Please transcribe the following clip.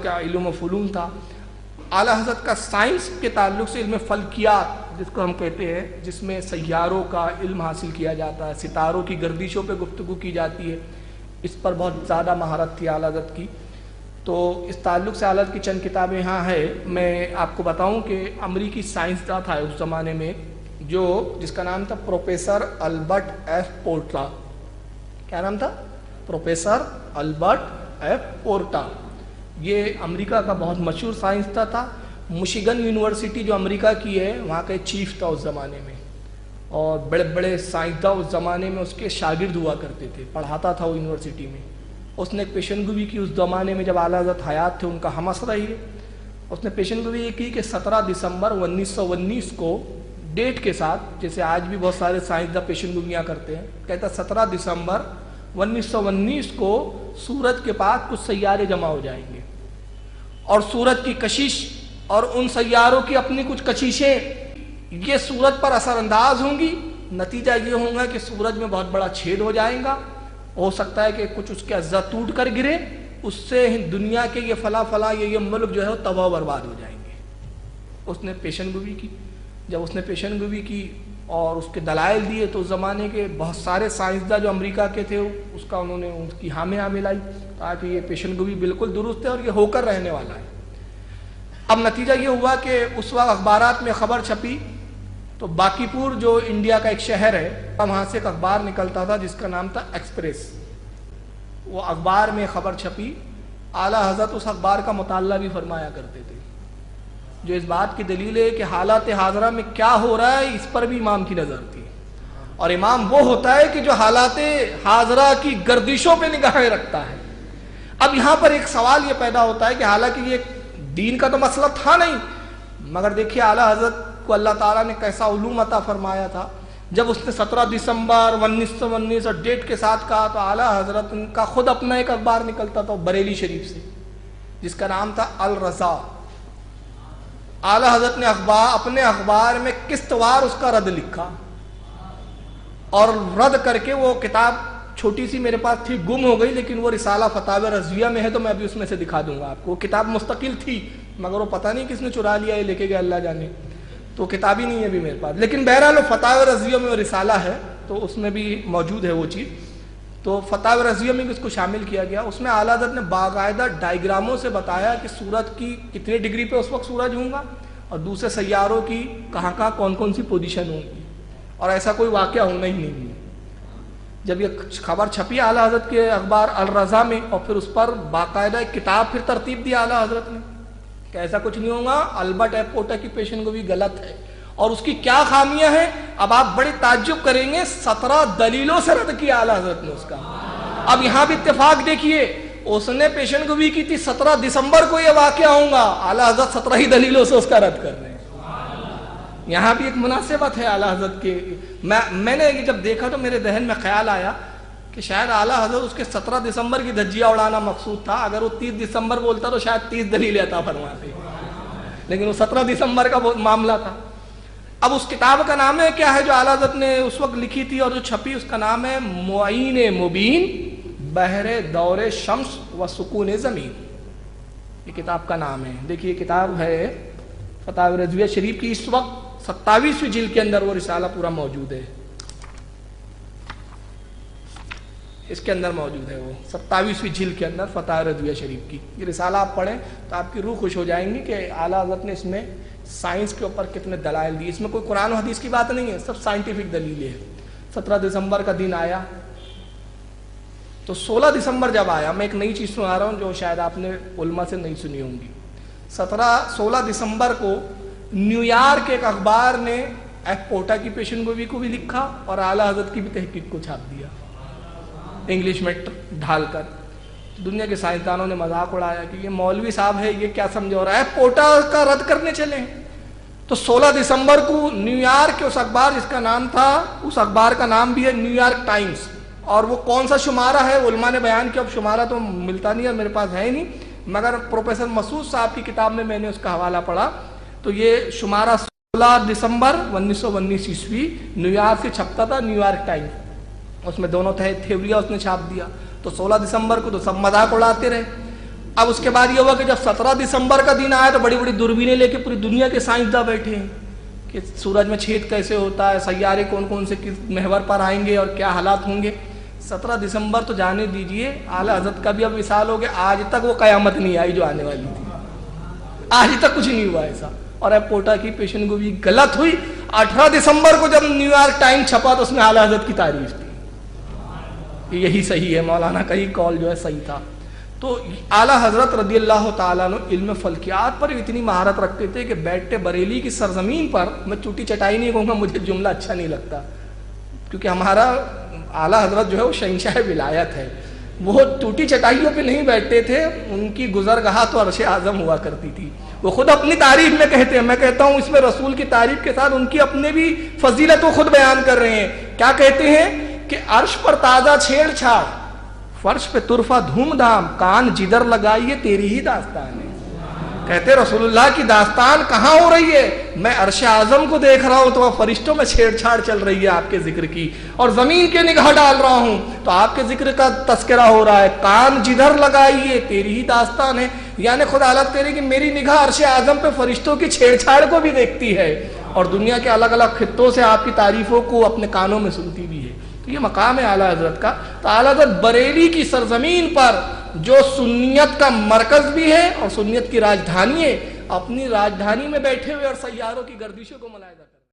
کا علم و فنون تھا۔ اعلیٰ حضرت کا سائنس کے تعلق سے علم فلکیات جس کو ہم کہتے ہیں، جس میں سیاروں کا علم حاصل کیا جاتا ہے، ستاروں کی گردشوں پہ گفتگو کی جاتی ہے، اس پر بہت زیادہ مہارت تھی اعلیٰ حضرت کی۔ تو اس تعلق سے اعلیٰ حضرت کی چند کتابیں یہاں ہے۔ میں آپ کو بتاؤں کہ امریکی سائنسداں تھا اس زمانے میں جس کا نام تھا پروفیسر البرٹ ایف پورٹا۔ کیا نام تھا؟ Professor Albert F Porta. یہ امریکہ کا بہت مشہور سائنسداں تھا۔ مشیگن یونیورسٹی جو امریکہ کی ہے وہاں کا چیف تھا اس زمانے میں، اور بڑے بڑے سائنسداں اس زمانے میں اس کے شاگرد ہوا کرتے تھے، پڑھاتا تھا وہ یونیورسٹی میں۔ اس نے پیشن گوئی کی اس زمانے میں جب اعلیٰ حضرت حیات تھے، ان کا ہم عصر ہی ہے۔ اس نے پیشن گوئی یہ کی کہ 17 دسمبر 1919 کو ڈیٹ کے ساتھ، جیسے آج بھی بہت سارے سائنسداں پیشن گوئیاں کرتے ہیں، کہتا 17 دسمبر 1919 کو سورج کے پاس کچھ سیارے جمع ہو جائیں گے، اور سورج کی کشش اور ان سیاروں کی اپنی کچھ کششیں یہ سورج پر اثر انداز ہوں گی۔ نتیجہ یہ ہوگا کہ سورج میں بہت بڑا چھید ہو جائے گا، ہو سکتا ہے کہ کچھ اس کے اجزاء ٹوٹ کر گرے، اس سے دنیا کے یہ فلاں یہ ملک جو ہے وہ تباہ و برباد ہو جائیں گے۔ اس نے پیشن گوئی کی۔ جب اس نے پیشن گوئی کی اور اس کے دلائل دیے تو اس زمانے کے بہت سارے سائنسداں جو امریکہ کے تھے اس کا انہوں نے ان کی حامی لائی تاکہ یہ پیشن گوئی بالکل درست ہے اور یہ ہو کر رہنے والا ہے۔ اب نتیجہ یہ ہوا کہ اس وقت اخبارات میں خبر چھپی تو باقی پور جو انڈیا کا ایک شہر ہے، وہاں سے ایک اخبار نکلتا تھا جس کا نام تھا ایکسپریس۔ وہ اخبار میں خبر چھپی، اعلیٰ حضرت اس اخبار کا مطالعہ بھی فرمایا کرتے تھے، جو اس بات کی دلیل ہے کہ حالات حاضرہ میں کیا ہو رہا ہے اس پر بھی امام کی نظر تھی۔ اور امام وہ ہوتا ہے کہ جو حالات حاضرہ کی گردشوں پہ نگاہیں رکھتا ہے۔ اب یہاں پر ایک سوال یہ پیدا ہوتا ہے کہ حالانکہ یہ دین کا تو مسئلہ تھا نہیں، مگر دیکھیے اعلیٰ حضرت کو اللہ تعالیٰ نے کیسا علوم عطا فرمایا تھا۔ جب اس نے 17 دسمبر 1919 اور ڈیٹ کے ساتھ کہا تو اعلیٰ حضرت کا خود اپنا ایک اخبار نکلتا تھا بریلی شریف سے، جس کا نام تھا الرضا۔ اعلیٰ حضرت نے اپنے اخبار میں قسط وار اس کا رد لکھا، اور رد کر کے وہ کتاب چھوٹی سی میرے پاس تھی، گم ہو گئی، لیکن وہ رسالہ فتاوی رضویہ میں ہے تو میں ابھی اس میں سے دکھا دوں گا آپ کو۔ وہ کتاب مستقل تھی مگر وہ پتہ نہیں کس نے چرا لیا ہے، لے کے گیا اللہ جانے، تو کتاب ہی نہیں ہے ابھی میرے پاس، لیکن بہرحال فتاوی رضویہ میں وہ رسالہ ہے تو اس میں بھی موجود ہے وہ چیز۔ تو فتاوی رضویہ میں اس کو شامل کیا گیا۔ اس میں اعلیٰ حضرت نے باقاعدہ ڈائیگراموں سے بتایا کہ سورج کی کتنے ڈگری پہ اس وقت سورج ہوگا اور دوسرے سیاروں کی کہاں کون سی پوزیشن ہوگی، اور ایسا کوئی واقعہ ہونا ہی نہیں ہے۔ جب یہ خبر چھپی اعلیٰ حضرت کے اخبار الرضا میں، اور پھر اس پر باقاعدہ ایک کتاب پھر ترتیب دیا اعلیٰ حضرت نے کہ ایسا کچھ نہیں ہوگا، البرٹ ایف پورٹا کی پیشن گوئی غلط ہے، اور اس کی کیا خامیاں ہیں۔ اب آپ بڑے تعجب کریں گے، 17 دلیلوں سے رد کیا اعلیٰ حضرت نے اس کا۔ اب یہاں بھی اتفاق دیکھیے، اس نے پیشن گوئی کی تھی 17 دسمبر کو یہ واقعہ ہوگا، اعلیٰ حضرت 17 ہی دلیلوں سے اس کا رد کر رہے ہیں۔ یہاں بھی ایک مناسبت ہے اعلیٰ حضرت کے۔ میں نے یہ جب دیکھا تو میرے ذہن میں خیال آیا کہ شاید اعلیٰ حضرت اس کے 17 دسمبر کی دھجیہ اڑانا مقصود تھا، اگر وہ 30 دسمبر بولتا تو شاید 30 دلیلیں عطا فرماتے، لیکن وہ 17 دسمبر کا معاملہ تھا۔ اب اس کتاب کا نام ہے کیا ہے جو اعلیٰ حضرت نے اس وقت لکھی تھی اور جو چھپی، اس کا نام ہے معین مبین بحر دور شمس و سکون زمین، یہ کتاب کا نام ہے۔ دیکھیے کتاب ہے فتاوی رضویہ شریف کی، اس وقت 27ویں جلد کے اندر وہ رسالہ پورا موجود ہے، اس کے اندر موجود ہے وہ 27ویں جلد کے اندر فتاوی رضویہ شریف کی۔ یہ رسالہ آپ پڑھیں تو آپ کی روح خوش ہو جائیں گی کہ اعلیٰ حضرت نے اس میں سائنس کے اوپر کتنے دلائل دی۔ اس میں کوئی قرآن و حدیث کی بات نہیں ہے، سب سائنٹیفک دلیلیں ہیں۔ 17 دسمبر کا دن آیا تو 16 دسمبر جب آیا، میں ایک نئی چیز سنا رہا ہوں جو شاید آپ نے علماء سے نہیں سنی ہوں گی۔ 16 دسمبر کو نیو یارک ایک اخبار نے ایف پورٹا کی پیشن گوئی کو بھی لکھا اور اعلیٰ حضرت کی بھی تحقیق کو چھاپ دیا انگلش میں ڈھال کر۔ دنیا کے سائنسدانوں نے مذاق اڑایا کہ یہ مولوی صاحب ہے، یہ کیا سمجھو رہا ہے، ایف پورٹا کا رد کرنے چلے ہیں۔ تو 16 دسمبر کو نیو یارک کے اس اخبار جس کا نام تھا، اس اخبار کا نام بھی ہے نیو یارک ٹائمز، اور وہ کون سا شمارہ ہے علماء نے بیان کیا، اب شمارہ تو ملتا نہیں ہے، میرے پاس ہے ہی نہیں، مگر پروفیسر مسعود صاحب کی کتاب میں میں نے اس کا حوالہ پڑھا تو یہ شمارہ 16 دسمبر 1919 عیسوی نیو یارک سے چھپتا تھا، نیو یارک ٹائمز، اس میں دونوں تھیوریاں اس نے چھاپ دیا۔ تو 16 دسمبر کو تو سب مذاق اڑاتے رہے، اب اس کے بعد یہ ہوا کہ جب 17 دسمبر کا دن آیا تو بڑی بڑی دوربینیں لے کے پوری دنیا کے سائنسداں بیٹھے ہیں کہ سورج میں چھید کیسے ہوتا ہے، سیارے کون کون سے کس محور پر آئیں گے اور کیا حالات ہوں گے۔ 17 دسمبر تو جانے دیجئے، اعلیٰ حضرت کا بھی اب وصال ہو گیا، آج تک وہ قیامت نہیں آئی جو آنے والی تھی، آج تک کچھ نہیں ہوا ایسا۔ اور اب کوٹا کی پیشن گوئی غلط ہوئی۔ 18 دسمبر کو جب نیو یارک ٹائم چھپا تو اس میں اعلیٰ حضرت کی تعریف تھی، یہی صحیح ہے، مولانا کا ہی کال جو ہے صحیح تھا۔ تو اعلیٰ حضرت رضی اللہ تعالیٰ عنہ علم فلکیات پر اتنی مہارت رکھتے تھے کہ بیٹھے بریلی کی سرزمین پر، میں چوٹی چٹائی نہیں کہوں گا، مجھے جملہ اچھا نہیں لگتا کیونکہ ہمارا اعلیٰ حضرت جو ہے وہ شہنشاہ ولایت ہے، وہ ٹوٹی چٹائیوں پہ نہیں بیٹھتے تھے، ان کی گزرگاہ تو عرش اعظم ہوا کرتی تھی۔ وہ خود اپنی تعریف میں کہتے ہیں، میں کہتا ہوں اس میں رسول کی تعریف کے ساتھ ان کی اپنے بھی فضیلت وہ خود بیان کر رہے ہیں۔ کیا کہتے ہیں کہ عرش پر تازہ چھیڑ چھاڑ، فرش پہ طرفہ دھوم دھام، کان جدھر لگائیے تیری ہی داستان ہے۔ کہتے رسول اللہ کی داستان کہاں ہو رہی ہے؟ میں عرش اعظم کو دیکھ رہا ہوں تو وہ فرشتوں میں چھیڑ چھاڑ چل رہی ہے آپ کے ذکر کی، اور زمین کے نگاہ ڈال رہا ہوں تو آپ کے ذکر کا تذکرہ ہو رہا ہے، کان جدھر لگائیے تیری ہی داستان ہے۔ یعنی خدا حالت کہہ رہی کہ میری نگاہ عرش اعظم پہ فرشتوں کی چھیڑ چھاڑ کو بھی دیکھتی ہے اور دنیا کے الگ الگ خطوں سے آپ کی تعریفوں کو اپنے کانوں میں سنتی بھی ہے۔ تو یہ مقام ہے اعلیٰ حضرت کا۔ تو اعلیٰ حضرت بریلی کی سرزمین پر جو سنیت کا مرکز بھی ہے اور سنیت کی راجدھانی ہے، اپنی راجدھانی میں بیٹھے ہوئے اور سیاروں کی گردشوں کو ملاحظہ کرتے ہیں۔